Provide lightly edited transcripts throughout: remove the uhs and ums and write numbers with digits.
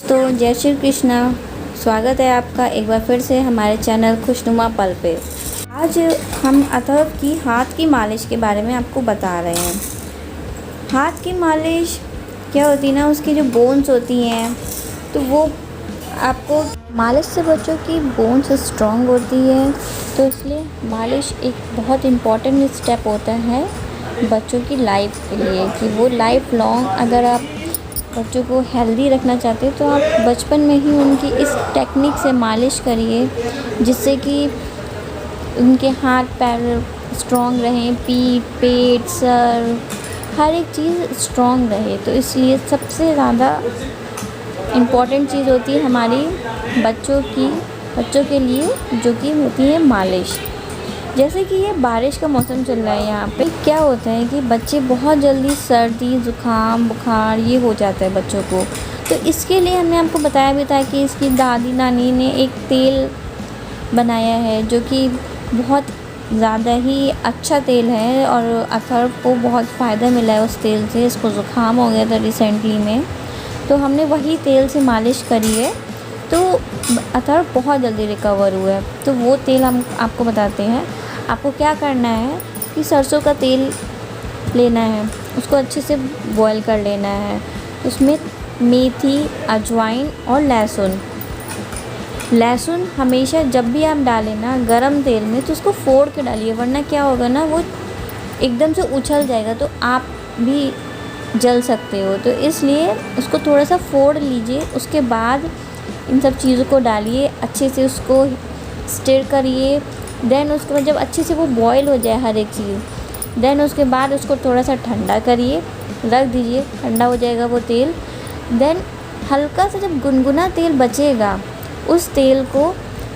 तो जय श्री कृष्णा। स्वागत है आपका एक बार फिर से हमारे चैनल खुशनुमा पल पे। आज हम अथर्व की हाथ की मालिश के बारे में आपको बता रहे हैं। हाथ की मालिश क्या होती है ना, उसकी जो बोन्स होती हैं तो वो आपको मालिश से बच्चों की बोन्स स्ट्रॉन्ग होती है, तो इसलिए मालिश एक बहुत इम्पॉर्टेंट स्टेप होता है बच्चों की लाइफ के लिए कि वो लाइफ लॉन्ग अगर आप बच्चों को हेल्दी रखना चाहते हैं तो आप बचपन में ही उनकी इस टेक्निक से मालिश करिए, जिससे कि उनके हाथ पैर स्ट्रॉन्ग रहें, पीठ पेट सर हर एक चीज़ स्ट्रॉन्ग रहे। तो इसलिए सबसे ज़्यादा इम्पॉर्टेंट चीज़ होती है हमारी बच्चों के लिए, जो कि होती है मालिश। जैसे कि ये बारिश का मौसम चल रहा है, यहाँ पे क्या होता है कि बच्चे बहुत जल्दी सर्दी ज़ुकाम बुखार ये हो जाता है बच्चों को। तो इसके लिए हमने आपको बताया भी था कि इसकी दादी नानी ने एक तेल बनाया है जो कि बहुत ज़्यादा ही अच्छा तेल है, और अथर्व को बहुत फ़ायदा मिला है उस तेल से। इसको ज़ुकाम हो गया था रिसेंटली में, तो हमने वही तेल से मालिश करी है, तो अथर्व बहुत जल्दी रिकवर हुआ है। तो वो तेल हम आपको बताते हैं। आपको क्या करना है कि सरसों का तेल लेना है, उसको अच्छे से बॉईल कर लेना है। उसमें मेथी, अजवाइन और लहसुन हमेशा जब भी आप डालें ना गरम तेल में तो उसको फोड़ के डालिए, वरना क्या होगा ना वो एकदम से उछल जाएगा तो आप भी जल सकते हो। तो इसलिए उसको थोड़ा सा फोड़ लीजिए, उसके बाद इन सब चीज़ों को डालिए, अच्छे से उसको स्टिर करिए। देन उसके बाद जब अच्छे से वो बॉईल हो जाए हर एक चीज़, देन उसके बाद उसको थोड़ा सा ठंडा करिए, रख दीजिए, ठंडा हो जाएगा वो तेल। देन हल्का सा जब गुनगुना तेल बचेगा उस तेल को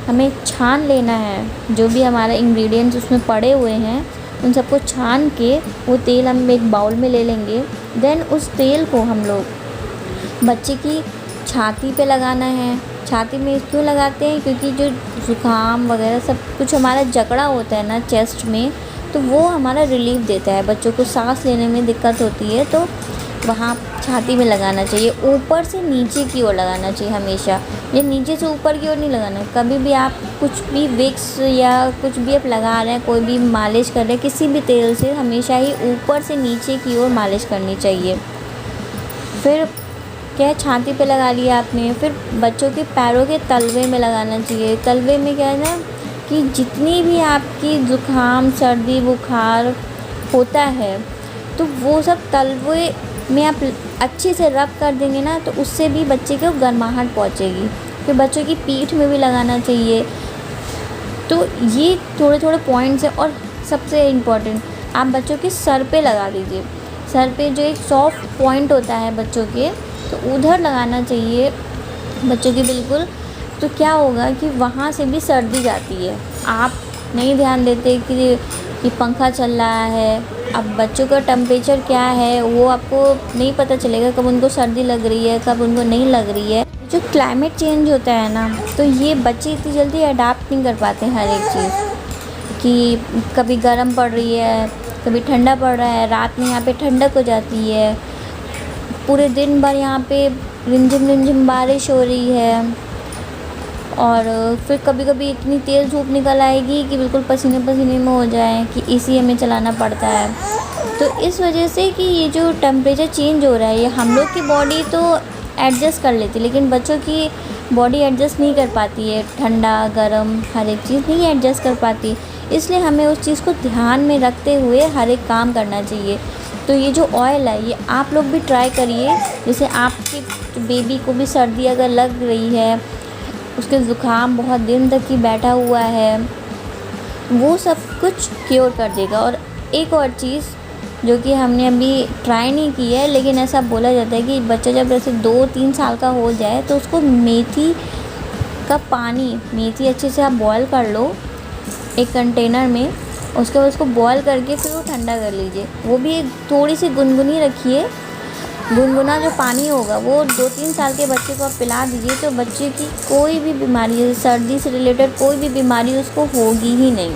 हमें छान लेना है। जो भी हमारा इंग्रेडिएंट्स उसमें पड़े हुए हैं उन सबको छान के वो तेल हम एक बाउल में ले लेंगे। देन उस तेल को हम लोग बच्चे की छाती पे लगाना है। छाती में क्यों लगाते हैं, क्योंकि जो ज़ुकाम वगैरह सब कुछ हमारा जकड़ा होता है ना चेस्ट में, तो वो हमारा रिलीफ देता है। बच्चों को सांस लेने में दिक्कत होती है तो वहाँ छाती में लगाना चाहिए। ऊपर से नीचे की ओर लगाना चाहिए हमेशा, ये नीचे से ऊपर की ओर नहीं लगाना। कभी भी आप कुछ भी विक्स या कुछ भी आप लगा रहे हैं, कोई भी मालिश कर रहे हैं किसी भी तेल से, हमेशा ही ऊपर से नीचे की ओर मालिश करनी चाहिए। फिर क्या है, छाती पे लगा लिया आपने, फिर बच्चों के पैरों के तलवे में लगाना चाहिए। तलवे में क्या है ना कि जितनी भी आपकी ज़ुकाम सर्दी बुखार होता है तो वो सब तलवे में आप अच्छे से रब कर देंगे ना, तो उससे भी बच्चे को गर्माहट पहुँचेगी। फिर बच्चों की पीठ में भी लगाना चाहिए। तो ये थोड़े थोड़े पॉइंट्स हैं। और सबसे इम्पॉर्टेंट, आप बच्चों के सर पे लगा दीजिए। सर पे जो एक सॉफ्ट पॉइंट होता है बच्चों के, तो उधर लगाना चाहिए बच्चों की बिल्कुल। तो क्या होगा कि वहाँ से भी सर्दी जाती है। आप नहीं ध्यान देते कि पंखा चल रहा है, अब बच्चों का टेम्परेचर क्या है वो आपको नहीं पता चलेगा, कब उनको सर्दी लग रही है कब उनको नहीं लग रही है। जो क्लाइमेट चेंज होता है ना, तो ये बच्चे इतनी जल्दी अडाप्ट नहीं कर पाते हर एक चीज़, कि कभी गर्म पड़ रही है कभी ठंडा पड़ रहा है, रात में यहाँ पे ठंडक हो जाती है, पूरे दिन भर यहाँ पे रिमझिम बारिश हो रही है, और फिर कभी कभी इतनी तेज़ धूप निकल आएगी कि बिल्कुल पसीने पसीने में हो जाए कि एसी हमें चलाना पड़ता है। तो इस वजह से कि ये जो टेम्परेचर चेंज हो रहा है, ये हम लोग की बॉडी तो एडजस्ट कर लेती है, लेकिन बच्चों की बॉडी एडजस्ट नहीं कर पाती है। ठंडा गर्म हर एक चीज़ नहीं एडजस्ट कर पाती, इसलिए हमें उस चीज़ को ध्यान में रखते हुए हर एक काम करना चाहिए। तो ये जो ऑयल है ये आप लोग भी ट्राई करिए। जैसे आपके बेबी को भी सर्दी अगर लग रही है, उसके ज़ुकाम बहुत दिन तक ही बैठा हुआ है, वो सब कुछ क्योर कर देगा। और एक और चीज़ जो कि हमने अभी ट्राई नहीं की है, लेकिन ऐसा बोला जाता है कि बच्चा जब ऐसे 2-3 साल का हो जाए तो उसको मेथी अच्छे से आप बॉयल कर लो एक कंटेनर में, उसके बाद उसको बॉयल करके फिर वो ठंडा कर लीजिए। वो भी थोड़ी सी गुनगुनी रखिए, गुनगुना जो पानी होगा वो 2-3 साल के बच्चे को आप पिला दीजिए, तो बच्चे की कोई भी बीमारी, जैसे सर्दी से रिलेटेड कोई भी बीमारी उसको होगी ही नहीं।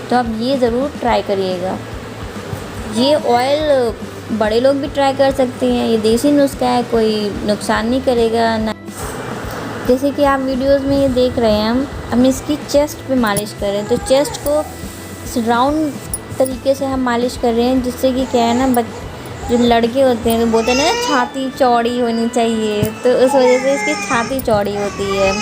तो आप ये ज़रूर ट्राई करिएगा। ये ऑयल बड़े लोग भी ट्राई कर सकते हैं, ये देसी नुस्खा है, कोई नुकसान नहीं करेगा ना। जैसे कि आप वीडियोस में ये देख रहे हैं, हम इसकी चेस्ट पे मालिश कर रहे हैं। तो चेस्ट को राउंड तरीके से हम मालिश कर रहे हैं, जिससे कि क्या है ना, जो लड़के होते हैं तो बोलते हैं ना छाती चौड़ी होनी चाहिए, तो उस वजह से इसकी छाती चौड़ी होती है,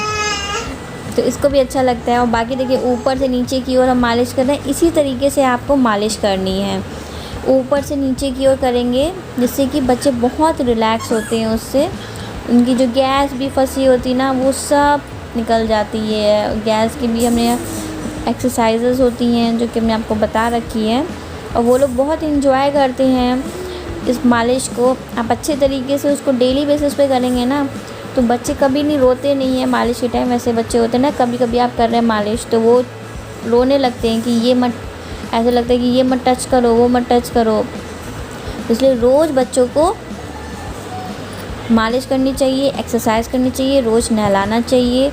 तो इसको भी अच्छा लगता है। और बाकी देखिए ऊपर से नीचे की ओर हम मालिश कर रहे हैं, इसी तरीके से आपको मालिश करनी है। ऊपर से नीचे की ओर करेंगे, जिससे कि बच्चे बहुत रिलैक्स होते हैं, उससे उनकी जो गैस भी फंसी होती ना वो सब निकल जाती है। गैस की भी हमने एक्सरसाइजेस होती हैं जो कि हमने आपको बता रखी है, और वो लोग बहुत इन्जॉय करते हैं इस मालिश को। आप अच्छे तरीके से उसको डेली बेसिस पे करेंगे ना, तो बच्चे कभी नहीं रोते नहीं हैं मालिश के टाइम। ऐसे बच्चे होते हैं ना, कभी कभी आप कर रहे हैं मालिश तो वो रोने लगते हैं कि ये मत, ऐसा लगता है कि ये मत टच करो, वो मत टच करो। इसलिए रोज़ बच्चों को मालिश करनी चाहिए, एक्सरसाइज करनी चाहिए, रोज़ नहलाना चाहिए।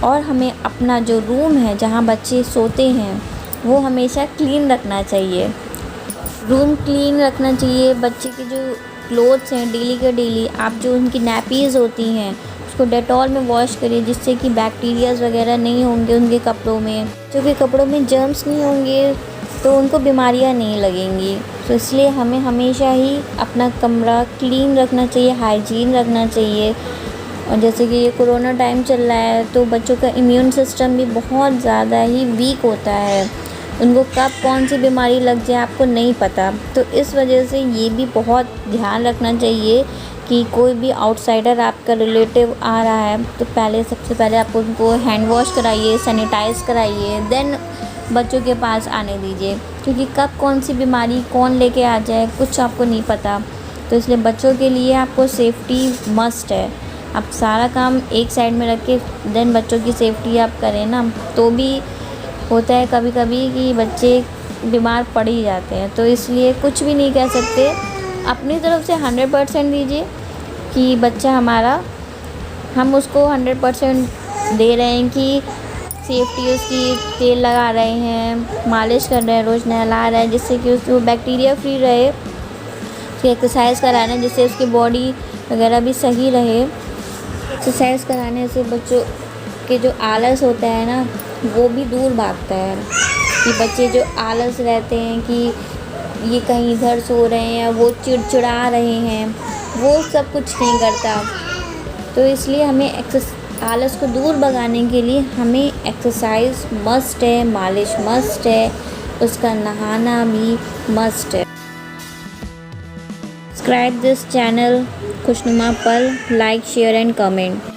और हमें अपना जो रूम है जहाँ बच्चे सोते हैं वो हमेशा क्लीन रखना चाहिए। रूम क्लीन रखना चाहिए। बच्चे के जो क्लोथ्स हैं डेली के डेली, आप जो उनकी नैपीज़ होती हैं उसको डेटॉल में वॉश करिए, जिससे कि बैक्टीरियाज़ वगैरह नहीं होंगे उनके कपड़ों में। जो कि कपड़ों में जर्म्स नहीं होंगे तो उनको बीमारियां नहीं लगेंगी। तो इसलिए हमें हमेशा ही अपना कमरा क्लीन रखना चाहिए, हाइजीन रखना चाहिए। और जैसे कि ये कोरोना टाइम चल रहा है, तो बच्चों का इम्यून सिस्टम भी बहुत ज़्यादा ही वीक होता है, उनको कब कौन सी बीमारी लग जाए आपको नहीं पता। तो इस वजह से ये भी बहुत ध्यान रखना चाहिए कि कोई भी आउटसाइडर आपका रिलेटिव आ रहा है तो सबसे पहले आप उनको हैंड वॉश कराइए, सैनिटाइज़ कराइए, देन बच्चों के पास आने दीजिए, क्योंकि कब कौन सी बीमारी कौन लेके आ जाए कुछ आपको नहीं पता। तो इसलिए बच्चों के लिए आपको सेफ्टी मस्ट है। आप सारा काम एक साइड में रख के देन बच्चों की सेफ्टी आप करें ना, तो भी होता है कभी कभी कि बच्चे बीमार पड़ ही जाते हैं। तो इसलिए कुछ भी नहीं कह सकते, अपनी तरफ से 100% दीजिए कि बच्चा हमारा, हम उसको 100% दे रहे हैं कि सेफ्टी उसकी, तेल लगा रहे हैं, मालिश कर रहे हैं, रोज़ नहला रहे हैं, जिससे कि उसको बैक्टीरिया फ्री रहे। उसकी एक्सरसाइज करा रहे हैं जिससे उसकी बॉडी वगैरह भी सही रहे। एक्सरसाइज कराने से बच्चों के जो आलस होता है ना वो भी दूर भागता है। कि बच्चे जो आलस रहते हैं कि ये कहीं इधर सो रहे हैं या वो चिड़चिड़ा रहे हैं, वो सब कुछ नहीं करता। तो इसलिए हमें आलस को दूर भगाने के लिए हमें एक्सरसाइज मस्ट है, मालिश मस्ट है, उसका नहाना भी मस्ट है। सब्सक्राइब दिस चैनल खुशनुमा पल, लाइक शेयर एंड कमेंट।